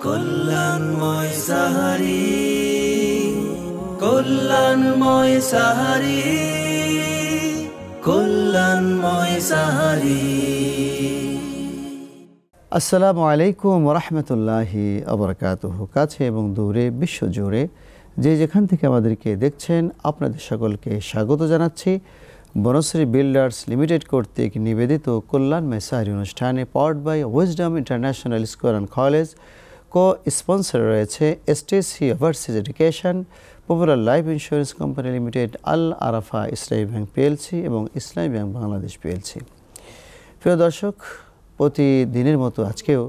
কল্যাণময় সাহারি, কল্যাণময় সাহারি, কল্যাণময় সাহারি। আসসালামু আলাইকুম ওয়া রাহমাতুল্লাহি ওয়া বারাকাতুহু। কাছে এবং দূরে বিশ্বজুড়ে যে যেখান থেকে আমাদেরকে দেখছেন আপনাদের সকলকে স্বাগত জানাচ্ছি। বনশ্রী বিল্ডার্স লিমিটেড কর্তৃক নিবেদিত কল্যাণময় সাহারি অনুষ্ঠানে powered by Wisdom International School and College, co sponsor রয়েছে STC overseas education, popular life insurance company limited, Al Arafah Islami bank PLC এবং ইসলামী ব্যাংক বাংলাদেশ পিএলসি। প্রিয় দর্শক, প্রতিদিনের মতো আজকেও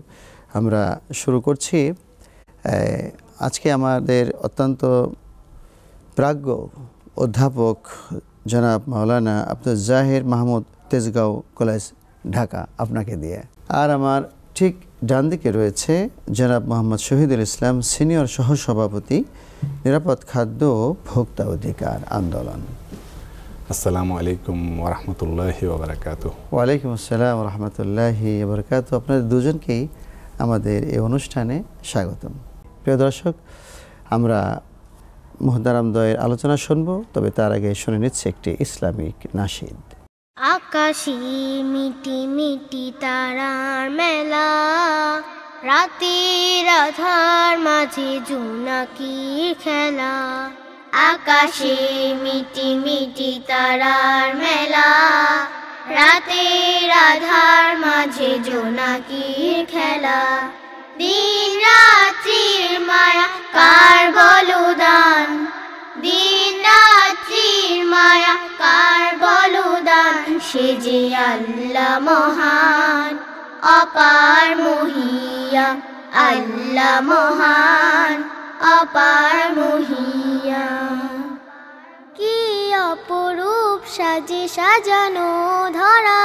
আমরা শুরু করছি। আজকে আমাদের অত্যন্ত প্রাজ্ঞ অধ্যাপক জনাব মাওলানা আব্দুল জাহির মাহমুদ, তেজগাঁও কলেজ, ঢাকা, আপনাকে দিয়ে। আর আমার ঠিক ডান দিকে রয়েছে জনাব মোহাম্মদ শহীদুল ইসলাম, সিনিয়র সহসভাপতি, নিরাপদ খাদ্য ও ভোক্তা অধিকার আন্দোলন। আসসালামু আলাইকুম ওয়া রাহমাতুল্লাহি ওয়া বারাকাতুহু। ওয়ালাইকুম আসসালাম ওয়া রাহমাতুল্লাহি ওয়া বারাকাতুহু। আপনাদের দুজনকেই আমাদের এই অনুষ্ঠানে স্বাগতম। প্রিয় দর্শক, আমরা মুহতারামদ্বয়ের আলোচনা শুনব, তবে তার আগে শুনে নিচ্ছে একটি ইসলামিক নাশিদ। আকাশে মিটি মিটি তারার মেলা, রাতের আধার মাঝে জোনাকির খেলা। আকাশে মিটি মিটি তারার মেলা, রাতের আধার মাঝে জোনাকির খেলা। দিন রাত্রির মায়া কার বলদান, দিন রাত্রির মায়া কার বলদান। সে যে আল্লাহ মহান, অপার মহিয়া, আল্লাহ মহান, অপার মহিয়া। কি অপরূপ সাজে সাজানো ধরা,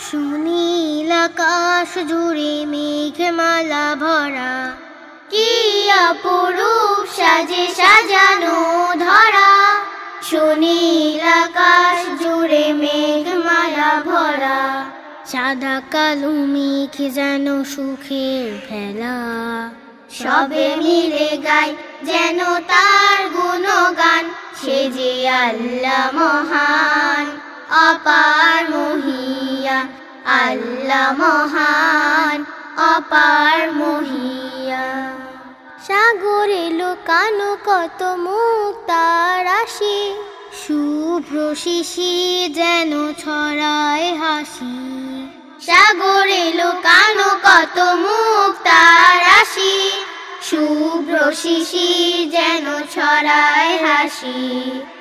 সুনীল আকাশ জুড়ে মেঘমালা ভরা। কি অপরূপ সাজে সাজানো ধরা, সুনীল আকাশ জুড়ে মেঘমালা ভরা। সাদা কালো মেঘ যেন সুখের ভেলা, সবে মিলে গায় যেন তার গুণগান। সে যে আল্লাহ মহান, অপার মহিয়া, আল্লাহ মহান, অপার মহিয়া। সাগরে লুকানো কত মুক্তার রাশি, শুভ্র শিশির যেন ছড়ায় হাসি। সাগরে লুকানো কত মুক্তার রাশি, শুভ্র শিশির যেন ছড়ায় হাসি।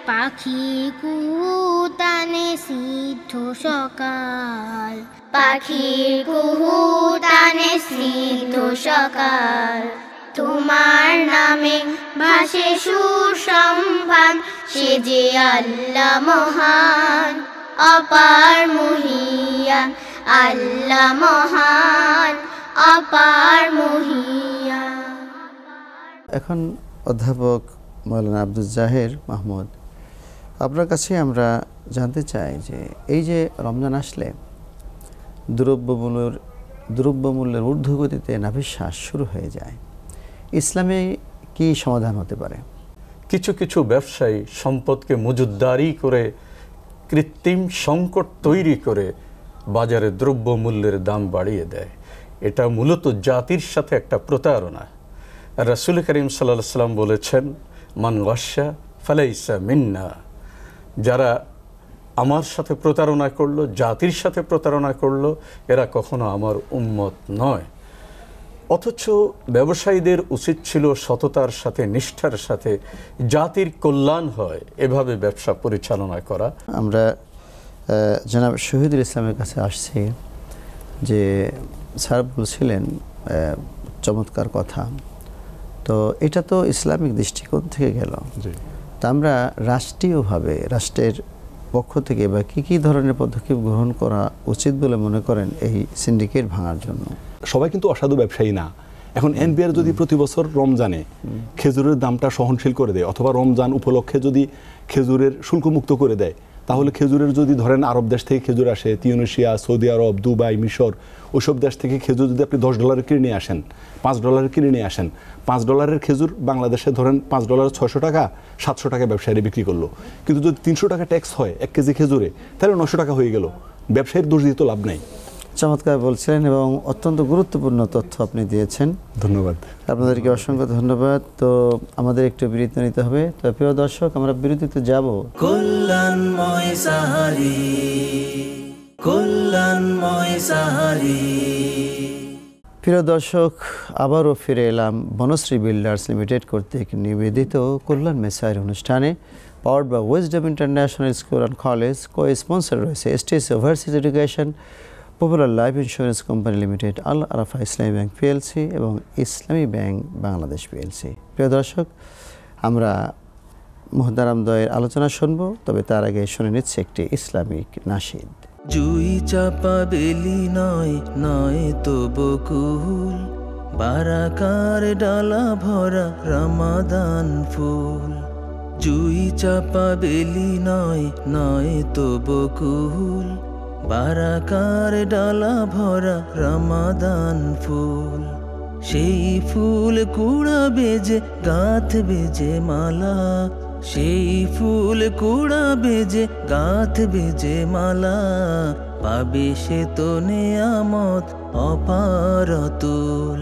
পাখি কুহুতানে সিদ্ধ সকাল, পাখির কুহুতানে সিদ্ধ সকাল। তোমার নামে ভাসে সুর সম্ভান, সে যে আল্লাহ মহান, অপার মহিয়া, আল্লাহ মহান, অপার মহিয়া। এখন অধ্যাপক মাওলানা আব্দুল জাহির মাহমুদ, আপনার কাছে আমরা জানতে চাই যে এই যে রমজান আসলে দ্রব্যমূল্যের ঊর্ধ্বগতিতে নাভিশ্বাস শুরু হয়ে যায়, ইসলামে কি সমাধান হতে পারে? কিছু কিছু ব্যবসায়ী সম্পদকে মজুদদারি করে কৃত্রিম সংকট তৈরি করে বাজারে দ্রব্যমূল্যের দাম বাড়িয়ে দেয়। এটা মূলত জাতির সাথে একটা প্রতারণা। রাসূল করিম সাল্লাল্লাহু আলাইহি ওয়াসাল্লাম বলেছেন, মান গাশা ফালাইসা মিন্না। যারা আমার সাথে প্রতারণা করলো, জাতির সাথে প্রতারণা করলো, এরা কখনো আমার উম্মত নয়। অথচ ব্যবসায়ীদের উচিত ছিল সততার সাথে, নিষ্ঠার সাথে জাতির কল্যাণ হয় এভাবে ব্যবসা পরিচালনা করা। আমরা জনাব শহীদুল ইসলামের কাছে আসছি, যে স্যার বলছিলেন চমৎকার কথা, তো এটা তো ইসলামিক দৃষ্টিকোণ থেকে গেল। তা আমরা রাষ্ট্রীয়ভাবে, রাষ্ট্রের পক্ষ থেকে বা কী ধরনের পদক্ষেপ গ্রহণ করা উচিত বলে মনে করেন এই সিন্ডিকেট ভাঙার জন্য? সবাই কিন্তু অসাধু ব্যবসায়ী না। এখন এনবিআর যদি প্রতি বছর রমজানে খেজুরের দামটা সহনশীল করে দেয়, অথবা রমজান উপলক্ষে যদি খেজুরের শুল্কমুক্ত করে দেয়, তাহলে খেজুরের যদি ধরেন আরব দেশ থেকে খেজুর আসে, তিউনিসিয়া, সৌদি আরব, দুবাই, মিশর, ওইসব দেশ থেকে খেজুর যদি আপনি $10 কিনে নিয়ে আসেন, $5 কিনে নিয়ে আসেন, $5 খেজুর বাংলাদেশে ধরেন $5 600 টাকা, 700 টাকা ব্যবসায়ীরা বিক্রি করলো। কিন্তু যদি 300 টাকা ট্যাক্স হয় 1 কেজি খেজুরে, তাহলে 900 টাকা হয়ে গেল। ব্যবসায়ীর দোষ দিয়ে তো লাভ নাই। চমৎকার বলছিলেন এবং অত্যন্ত গুরুত্বপূর্ণ তথ্য আপনি দিয়েছেন। ধন্যবাদ আপনাদেরকে অসংখ্য ধন্যবাদ। তো আমাদের একটু বিরতি নিতে হবে। তো প্রিয় দর্শক, আমরা বিরতিতে যাব। কল্যাণময় সাহারি, কল্যাণময় সাহারি। প্রিয় দর্শক, আবারও ফিরে এলাম বনশ্রী বিল্ডার্স লিমিটেড কর্তৃক নিবেদিত কল্যাণ মেসায়ের অনুষ্ঠানে, powered by Wisdom International School and College. Cosponsor রয়েছে STC overseas education, popular life insurance company limited, Al Arafah Islami bank PLC এবং ইসলামী ব্যাংক বাংলাদেশ পিএলসি। প্রিয় দর্শক, আমরা মুহতারামদ্বয়ের আলোচনা শুনব, তবে তার আগে শুনে নিচ্ছে একটি ইসলামিক নাশিদ। জুই চাপা বেলি নয়, নয় তো বকুল, বারাকার ডালা ভরা রমাদান ফুল। জুই চাপা বেলি নয়, নয় তো বকুল, বারাকার ডালা ভরা রমাদান ফুল। সেই ফুল কুড়া বেজে গাঁথ বেজে মালা, সেই ফুল কুড়া বেজে গাঁথ বেজে মালা। পাবে সে তো নেয়ামত অপার অতুল।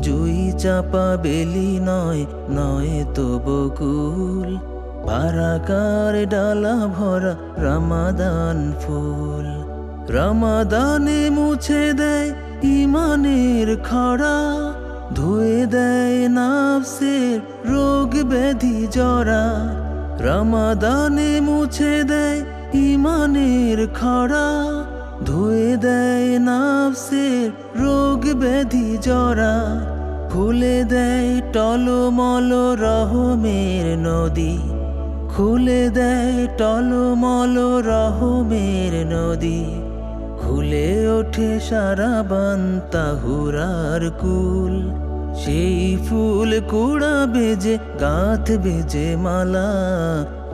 জুই চাপা বেলি নয়, নয় তো বকুল, বারাকার ডালা ভরা রমাদান ফুল। রমাদানে মুছে দেয় ইমানের খরা, ধুয়ে দেয় নাফসের রোগ ব্যাধি জরা। রমাদানে মুছে দেয় ইমানের খরা, ধুয়ে দেয় নাফসের রোগ ব্যাধি জরা। খুলে দেয় টলমল রহমের নদী, খুলে দেয় টলমল রহমের নদী। খুলে ওঠে সারা বান্তাহুরার কুল, সেই ফুল কুড়া বেজে গাঁথ বেজে মালা।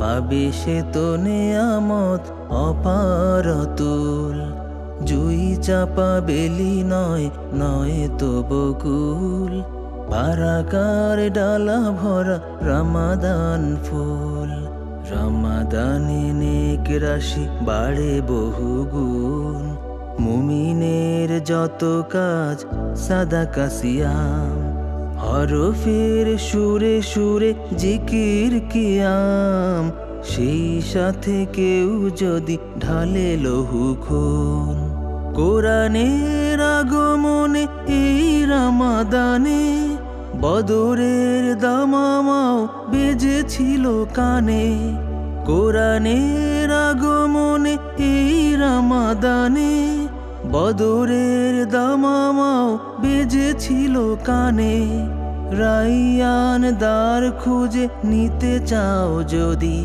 পাবে সে তো নেয়ামত অপার অতুল। জুই চাপা বেলি নয়, নয় তো বকুল, বারাকার ডালা ভরা রমাদান ফুল। রমাদানে নেক রাশি বাড়ে বহু গুণ, মুমিনের যত কাজ সাদাকা সিয়াম। হরফের সুরে সুরে জিকির কিয়াম, সেই সাথে কেউ যদি ঢালে লহু খুন। কোরআনের আগমনে এই রমাদানে, বদরের দামামাও বেজেছিল কানে। কোরআনের আগমনে এই রমাদানে, বদরের দামামাও বেজেছিল কানে। রাইয়ান দ্বার খুঁজে নিতে চাও যদি,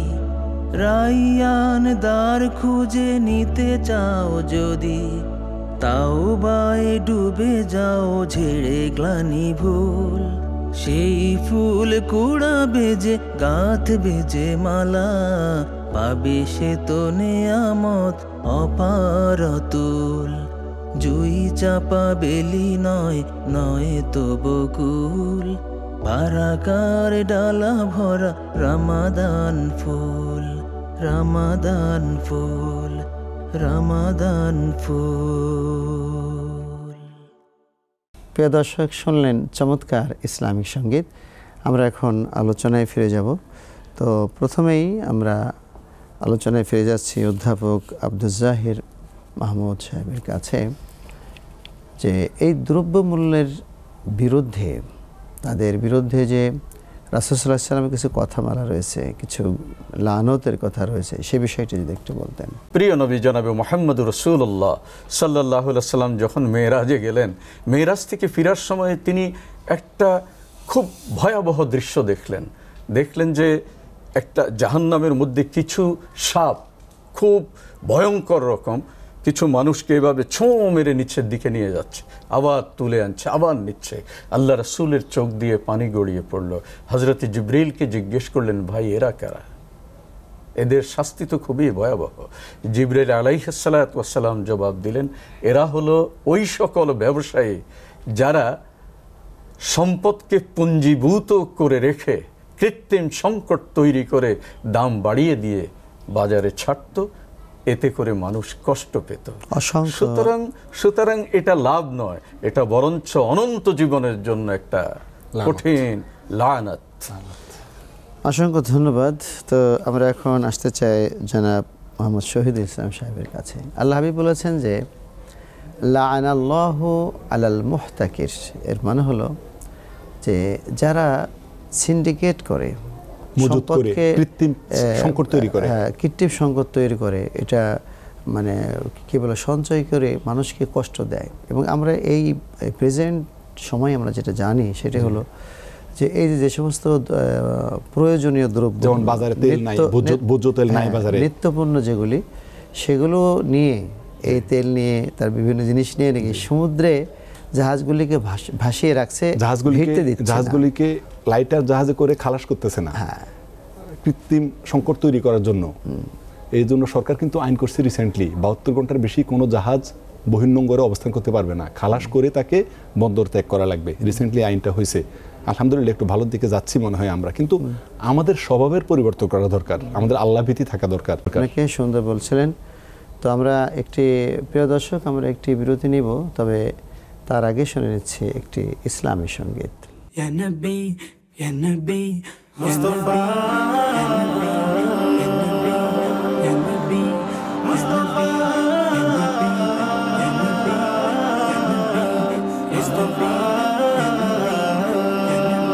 রাইয়ান দ্বার খুঁজে নিতে চাও যদি। তাওবায় ডুবে যাও ঝেড়ে গ্লানি ভুল, সেই ফুল কুড়া বেজে গাঁথ বেজে মালা। পাবে সে তো নেয়ামত অপার অতুল। জুই চাপা বেলি নয়, নয় তো বকুল, বারাকার ডালা ভরা রমাদান ফুল। রমাদান ফুল, রমাদান ফুল। প্রিয় দর্শক, শুনলেন চমৎকার ইসলামিক সঙ্গীত। আমরা এখন আলোচনায় ফিরে যাব। তো প্রথমেই আমরা আলোচনায় ফিরে যাচ্ছি অধ্যাপক আব্দুল জাহির মাহমুদ সাহেবের কাছে, যে এই দ্রব্যমূল্যের বিরুদ্ধে, তাদের বিরুদ্ধে যে রাসূল সাল্লাল্লাহু আলাইহি ওয়াসাল্লামের কিছু কথা বলা রয়েছে, কিছু লানতের কথা রয়েছে, সে বিষয়টি যদি একটু বলতেন। প্রিয় নবী জনাবে মুহাম্মদ রাসূলুল্লাহ সাল্লাল্লাহু আলাইহি ওয়াসাল্লাম যখন মেরাজে গেলেন, মেরাজ থেকে ফেরার সময় তিনি একটা খুব ভয়াবহ দৃশ্য দেখলেন। দেখলেন যে একটা জাহান্নামের মধ্যে কিছু সাপ খুব ভয়ঙ্কর রকম কিছু মানুষকে এভাবে ছোঁ মেরে নিচের দিকে নিয়ে যাচ্ছে, আবার তুলে আনছে, আবার নিচ্ছে। আল্লাহ রাসূলের চোখ দিয়ে পানি গড়িয়ে পড়ল। হযরত জিবরিলকে জিজ্ঞেস করলেন, ভাই এরা কারা? এদের শাস্তি তো খুবই ভয়াবহ। জিবরাইল আলাইহিস সালাতু ওয়াস সালাম জবাব দিলেন, এরা হলো ওই সকল ব্যবসায়ী যারা সম্পদকে পুঞ্জীভূত করে রেখে কৃত্রিম সংকট তৈরি করে দাম বাড়িয়ে দিয়ে বাজারে ছাড়ত, এতে করে মানুষ কষ্ট পেত। সুতরাং এটা লাভ নয়, এটা বরঞ্চ অনন্ত জীবনের জন্য একটা কঠিন লানত। অসংখ্য ধন্যবাদ। তো আমরা এখন আসতে চাই জনাব মোহাম্মদ শহীদুল ইসলাম সাহেবের কাছে। আল্লাহ হাবিব বলেছেন যে লাআনাল্লাহু আলাল মুহতাকির, এর মানে হলো যে যারা সিন্ডিকেট করে, সম্পদকে কৃত্রিম সংকট তৈরি করে, কৃত্রিম সংকট তৈরি করে, এটা মানে কি বলে সঞ্চয় করে মানুষকে কষ্ট দেয়। এবং আমরা এই প্রেজেন্ট সময় আমরা যেটা জানি সেটা হলো যে এই যে সমস্ত প্রয়োজনীয় দ্রব্য, যেমন বাজারে তেল নাই, ভোজ্য তেল নাই বাজারে, নিত্যপণ্য যেগুলি, সেগুলো নিয়ে, এই তেল নিয়ে, তার বিভিন্ন জিনিস নিয়ে নাকি সমুদ্রে জাহাজগুলিকে ভাসিয়ে রাখছে, জাহাজগুলিকে লাইটার জাহাজে করে খালাস করতেছে না, কৃত্রিম সংকট তৈরি করার জন্য। এই জন্য সরকার কিন্তু আইন করছে রিসেন্টলি, 72 ঘন্টার বেশি কোনো জাহাজ বহির্নোঙরে অবস্থান করতে পারবে না, খালাস করে তাকে বন্দর ত্যাগ করা লাগবে। রিসেন্টলি আইনটা হয়েছে, আলহামদুলিল্লাহ একটু ভালোর দিকে যাচ্ছি মনে হয় আমরা। কিন্তু আমাদের স্বভাবের পরিবর্তন করা দরকার, আমাদের আল্লাহ ভীতি থাকা দরকার। অনেকে সুন্দর বলছিলেন। তো আমরা একটি, প্রিয় দর্শক, আমরা একটি বিরতি নিব, তবে তার আগে শুনে নিচ্ছি একটি ইসলামী সঙ্গীত। ইয়া নবী ইয়া নবী মুস্তাফা, ইয়া নবী ইয়া নবী ইয়া নবী মুস্তাফা, ইয়া নবী ইয়া নবী ইয়া নবী মুস্তাফা, ইয়া নবী ইয়া নবী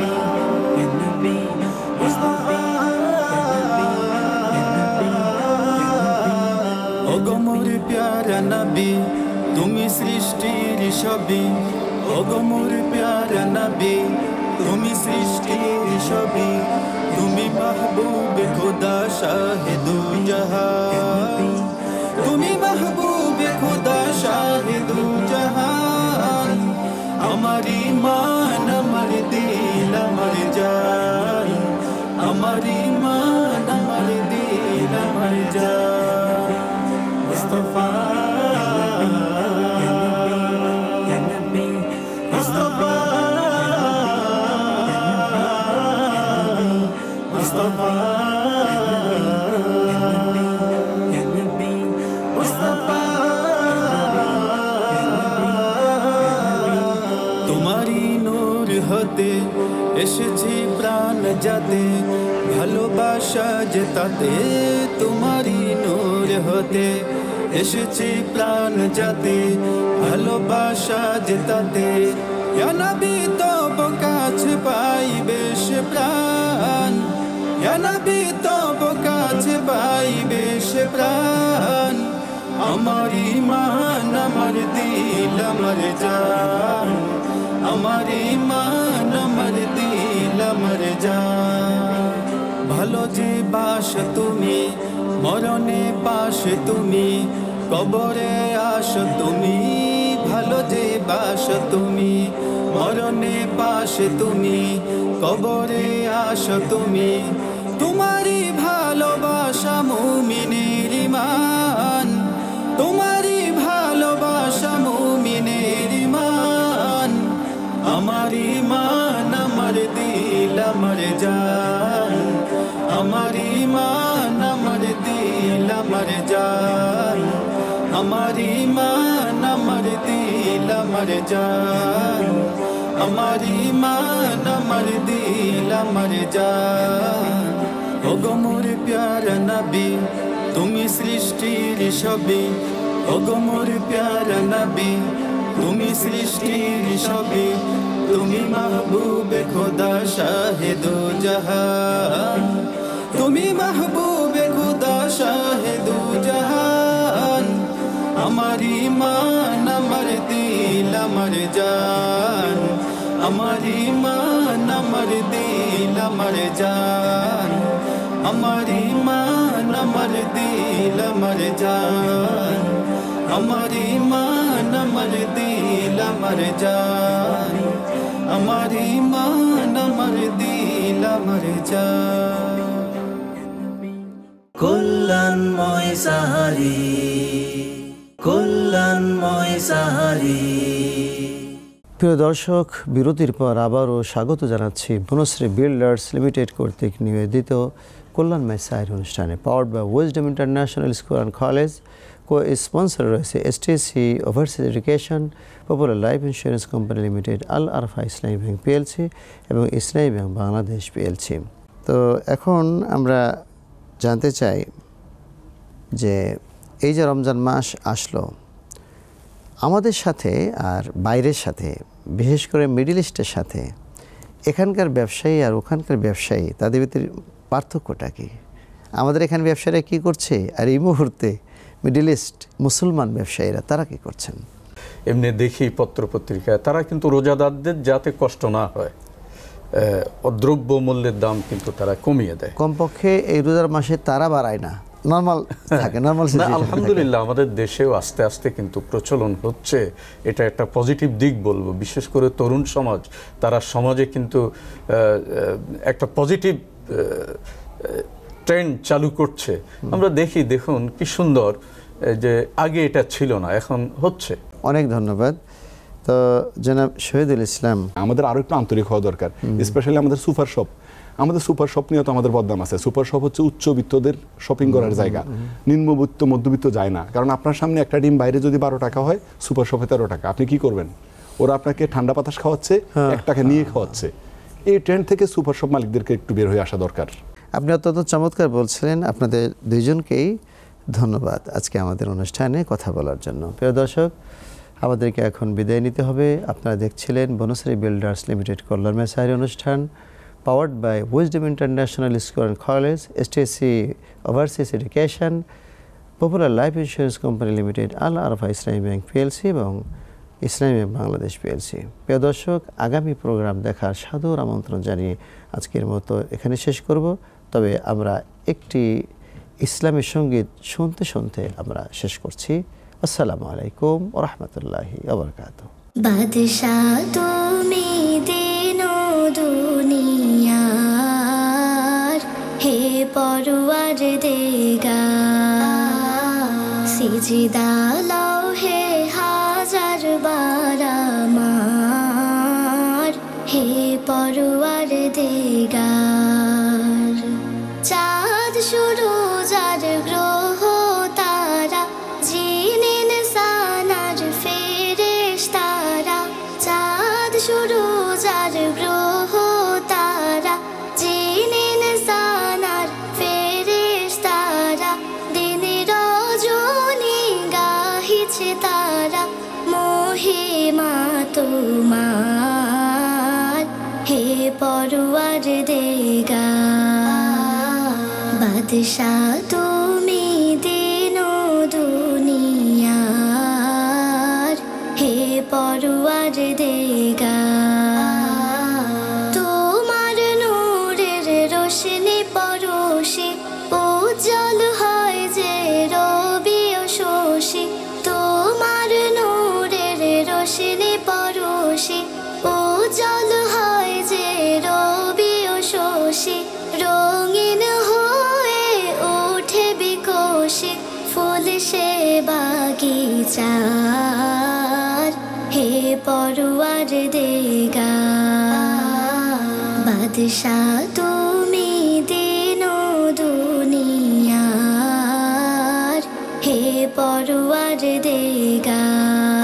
ইয়া নবী মুস্তাফা, ইয়া নবী ইয়া নবী। ওগো মোর প্যারা নবী, তুমি সৃষ্টির সবই, ওগো মোর প্যারা নবী, তুমি সৃষ্টির সবই, তুমি মাহবুব খুদা শাহিদু জাহান, তুমি মাহবুব খুদা শাহিদু জাহান। আমার ঈমান, আমার দিল, আমার জান, আমার ঈমান, আমার দিল, আমার জান। মুস্তাফা তোমারি নূর হতে এসেছি প্রাণ যাতে, ভালোবাসা জেতাতে, তোমারি নূর হতে এসেছি প্রাণ যাতে, ভালোবাসা জেতাতে। ইয়া নবী তব কাছে পাই বেশ প্রাণ, ইয়া নবী তব কাছে পাই বেশ প্রাণ। আমার ঈমান, আমার দিল, আমার জান, আমার ঈমান, আমার দিল, আমার জান। ভালো যে বাস তুমি, মরণে পাশ তুমি, কবরে আস তুমি, ভালো যে বাস তুমি, মরণে পাশ তুমি, কবরে আস তুমি। তোমারই ভালোবাসা মুমিনের ঈমান, তোমারই ভালোবাসা মুমিনের ঈমান। আমার ঈমান, আমার দিল, আমার জান, আমার ঈমান, আমার দিল, আমার জান, আমার ঈমান, আমার দিল, আমার জান, আমার ঈমান, আমার দিল, আমার জান। ওগো মোর প্যারা নবী, তুমি সৃষ্টির সবই, ওগো মোর প্যারা নবী, তুমি সৃষ্টির সবই, তুমি মাহবুবে খোদা শাহিদু জাহান, তুমি মাহবুবে খোদা শাহিদু জাহান। আমার ঈমান, আমার দিল, আমার জান, আমার ঈমান, আমার দিল, আমার জান, আমার ঈমান, আমার দিল, আমার জান, আমার ঈমান, আমার দিল, আমার জান, আমার ঈমান, আমার দিল, আমার জান। কল্যাণময় সাহারি, কল্যাণময় সাহারি। প্রিয় দর্শক, বিরতির পর আবারও স্বাগত জানাচ্ছি বনশ্রী বিল্ডার্স লিমিটেড কর্তৃক নিবেদিত কল্যাণময় সাহারি অনুষ্ঠানে, powered by Wisdom International School and College. Cosponsor রয়েছে STC overseas education, popular life insurance company limited, Al Arafah Islami bank PLC এবং ইসলামী ব্যাংক বাংলাদেশ পিএলসি। তো এখন আমরা জানতে চাই যে এই যে রমজান মাস আসলো, আমাদের সাথে আর বাইরের সাথে, বিশেষ করে মিডল ইস্টের সাথে এখানকার ব্যবসায়ী আর ওখানকার ব্যবসায়ী, তাদের ভিতরে পার্থক্যটা কী? আমাদের এখানে ব্যবসায়ীরা কী করছে, আর এই মুহূর্তে মিডল ইস্ট মুসলমান ব্যবসায়ীরা তারা কী করছেন? এমনি দেখি পত্রপত্রিকায় তারা কিন্তু রোজাদারদের যাতে কষ্ট না হয়, দ্রব্য মূল্যের দাম কিন্তু তারা কমিয়ে দেয়। কমপক্ষে এই রোজার মাসে তারা বাড়ায় না, নর্মাল থাকে, নর্মাল। আলহামদুলিল্লাহ আমাদের দেশেও আস্তে আস্তে কিন্তু প্রচলন হচ্ছে, এটা একটা পজিটিভ দিক বলবো। বিশেষ করে তরুণ সমাজ, তারা সমাজে কিন্তু একটা পজিটিভ ট্রেন্ড চালু করছে। আমরা দেখুন কি সুন্দর, যে আগে এটা ছিল না, এখন হচ্ছে। অনেক ধন্যবাদ। তো জনাব শহীদুল ইসলাম, আমাদের আরো একটু আন্তরিক হওয়া দরকার, স্পেশালি আমাদের সুপার শপ। আমাদের সুপার শপ নিয়ে তো আমাদের বদনাম আছে। সুপার শপ হচ্ছে উচ্চবিত্তদের শপিং করার জায়গা, নিম্নবিত্ত মধ্যবিত্ত যায় না। কারণ আপনার সামনে একটা ডিম বাইরে যদি 12 টাকা হয়, সুপার শপে 13 টাকা, আপনি কি করবেন? ওরা আপনাকে ঠান্ডা বাতাস খাওয়াচ্ছে, 1 টাকা নিয়ে খাওয়াচ্ছে। এই ট্রেন্ড থেকে সুপার শপ মালিকদেরকে একটু বের হয়ে আসা দরকার। আপনি অত্যন্ত চমৎকার বলছিলেন। আপনাদের দুইজনকেই ধন্যবাদ আজকে আমাদের অনুষ্ঠানে কথা বলার জন্য। প্রিয় দর্শক, আমাদেরকে এখন বিদায় নিতে হবে। আপনারা দেখছিলেন বনশ্রী বিল্ডার্স লিমিটেড কল্যাণময় সাহারি অনুষ্ঠান, powered by Wisdom International School and College, STC overseas education, popular life insurance company limited, Al Arafah Islami bank PLC এবং ইসলামী ব্যাংক বাংলাদেশ পিএলসি। প্রিয় দর্শক, আগামী প্রোগ্রাম দেখার সাদর আমন্ত্রণ জানিয়ে আজকের মতো এখানে শেষ করব। তবে আমরা একটি ইসলামী সঙ্গীত শুনতে শুনতে আমরা শেষ করছি। আসসালামু আলাইকুম ওয়া রাহমাতুল্লাহি ওয়া বারাকাতুহু। বাদশাহ তুমি দিন দুনিয়ার, হে পরওয়ার দেগার, সিজদা লও হে হাজার বার আমার, হে পরওয়ার দেগার। চাঁদ সুরুজ আর গ্রহ তারা, জিন ইনসান আর ফেরেশতারা, চাঁদ সুরুজ আর গ্রহ তারা, জিন ইনসান আর ফেরেশতারা, দিন রজনী গাহিছে তারা, মহিমা তোমার, হে পরওয়ার দেগার। বাদশাহ তুমি দিন দুনিয়ার, হে পরওয়ার দেগার। তোমার নূরের রোশনি পরশে উজ্জ্বল হয় যে রবি ও শশী, তোমার নূরের রোশনি পরশে উজ্জ্বল হয় যে রবি ও শশী, রঙিন হয়ে ওঠে বিকশে ফুল সে বাগিচার, হে পরওয়ার দেগার। বাদশাহ তুমি দিন দুনিয়ার, হে পরওয়ার দেগার।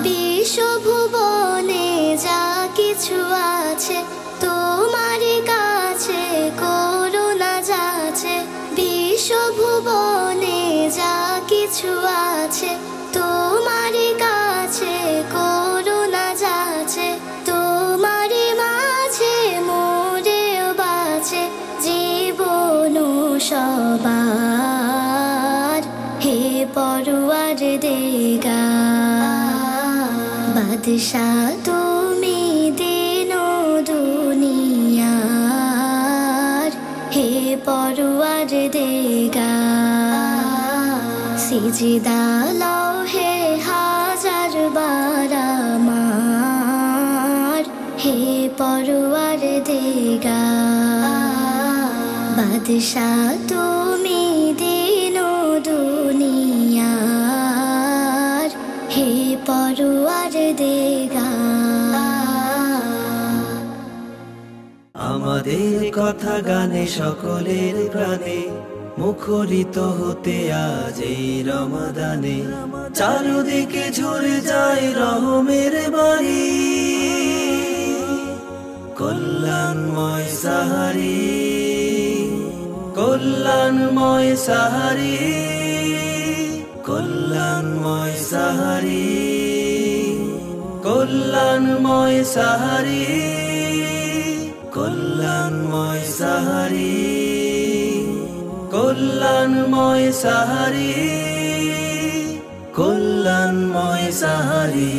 বিশ্বভুবনে যা কিছু আছে তোমার কাছে করুণা যাচ্ছে, বিশ্বভুবনে যা কিছু আছে তোমার কাছে করুণা যাচ্ছে, তোমার মাঝে মোরেও বাঁচে জীবন সবার, হে পরওয়ার দেগার। বাদশাহ তুমি দিন দুনিয়ার, হে পরওয়ার দেগার। সিজদা লও হে হাজার বার আমার, হে পরওয়ার দেগার। বাদশাহ তুমি পরোয়ার দেগা। আমাদের কথা গানে সকলের প্রাণে মুখরিত হতে আজ এই রমাদানে, চারদিকে ঝরে যায় রহমের বাড়ি, কল্যাণময় সাহারি, কল্যাণময় সাহারি, কল্যাণময় সাহারি, কল্যাণময় সাহারি, কল্যাণময় সাহারি, কল্যাণময় সাহারি, কল্যাণময় সাহারি।